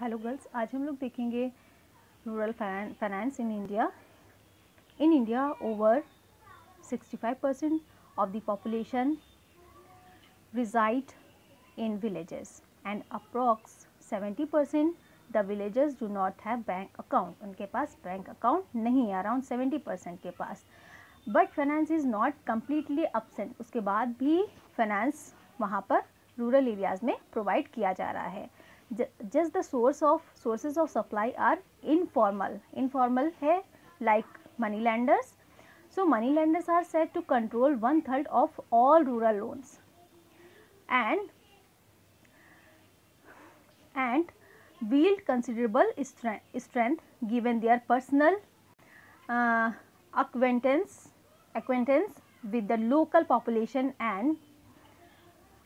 Hello girls, आज हम लोग देखेंगे rural finance in India. In India over 65% of the population reside in villages and approx 70% the villagers do not have bank account। उनके पास bank account नहीं है, around 70% के पास। But finance is not completely absent, उसके बाद भी finance वहाँ पर रूरल एरियाज़ में प्रोवाइड किया जा रहा है। just the sources of supply are informal है, like money lenders. So money lenders are said to control 1/3 of all rural loans and wield considerable strength given their personal acquaintance with the local population and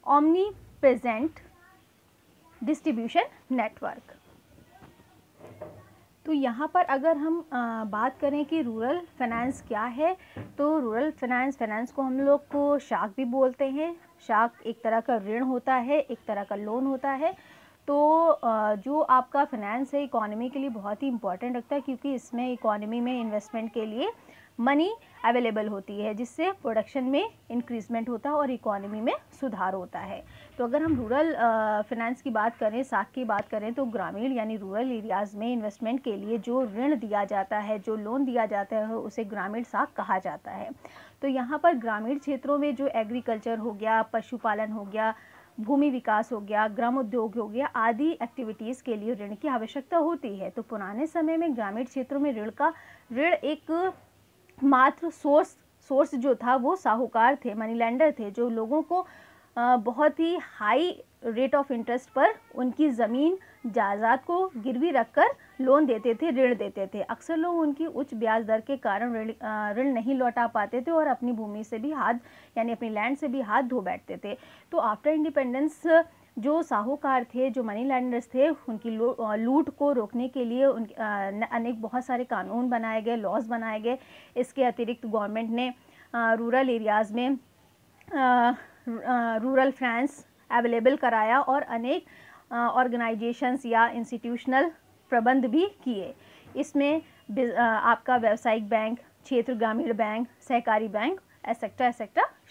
omnipresent distribution network. तो यहाँ पर अगर हम बात करें कि rural finance क्या है, तो रूरल फाइनेंस को हम लोग को शाख भी बोलते हैं। शाख एक तरह का ऋण होता है, एक तरह का लोन होता है। तो जो आपका फाइनेंस है इकोनॉमी के लिए बहुत ही इम्पॉर्टेंट रखता है, क्योंकि इसमें इकोनॉमी में इन्वेस्टमेंट के लिए मनी अवेलेबल होती है, जिससे प्रोडक्शन में इंक्रीजमेंट होता है और इकोनॉमी में सुधार होता है। तो अगर हम रूरल फाइनेंस की बात करें, शाख की बात करें, तो ग्रामीण यानी रूरल एरियाज़ में इन्वेस्टमेंट के लिए जो ऋण दिया जाता है, जो लोन दिया जाता है, उसे ग्रामीण शाख कहा जाता है। तो यहाँ पर ग्रामीण क्षेत्रों में जो एग्रीकल्चर हो गया, पशुपालन हो गया, भूमि विकास हो गया, ग्राम उद्योग हो गया, आदि एक्टिविटीज़ के लिए ऋण की आवश्यकता होती है। तो पुराने समय में ग्रामीण क्षेत्रों में ऋण एक मात्र सोर्स जो था वो साहूकार थे, मनी लेंडर थे, जो लोगों को बहुत ही हाई रेट ऑफ इंटरेस्ट पर उनकी ज़मीन जायदाद को गिरवी रखकर लोन देते थे, ऋण देते थे। अक्सर लोग उनकी उच्च ब्याज दर के कारण ऋण नहीं लौटा पाते थे और अपनी भूमि से भी यानी अपनी लैंड से भी हाथ धो बैठते थे। तो आफ्टर इंडिपेंडेंस जो साहूकार थे, जो मनी लैंडर्स थे, उनकी लूट को रोकने के लिए अनेक बहुत सारे कानून बनाए गए, लॉज बनाए गए। इसके अतिरिक्त गवर्नमेंट ने रूरल एरियाज़ में रूरल फाइनेंस अवेलेबल कराया और अनेक ऑर्गेनाइजेशंस या इंस्टीट्यूशनल प्रबंध भी किए। इसमें आपका व्यावसायिक बैंक, क्षेत्र ग्रामीण बैंक, सहकारी बैंक एसेक्ट्रा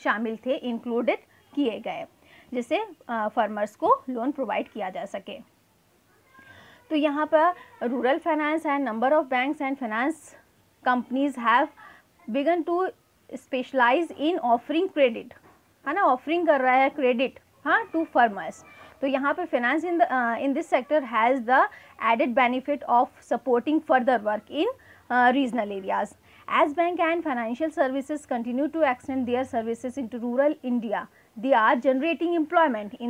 शामिल थे, इंक्लूडेड किए गए, जिससे फार्मर्स को लोन प्रोवाइड किया जा सके। तो यहाँ पर rural finance and number of banks and finance companies have begun to specialize in offering credit, है ना, ऑफरिंग कर रहा है क्रेडिट, हाँ, टू फार्मर्स। तो यहाँ पर finance in this sector has the added benefit of supporting further work in regional areas. As bank and financial services continue to extend their services into rural India, they are generating employment in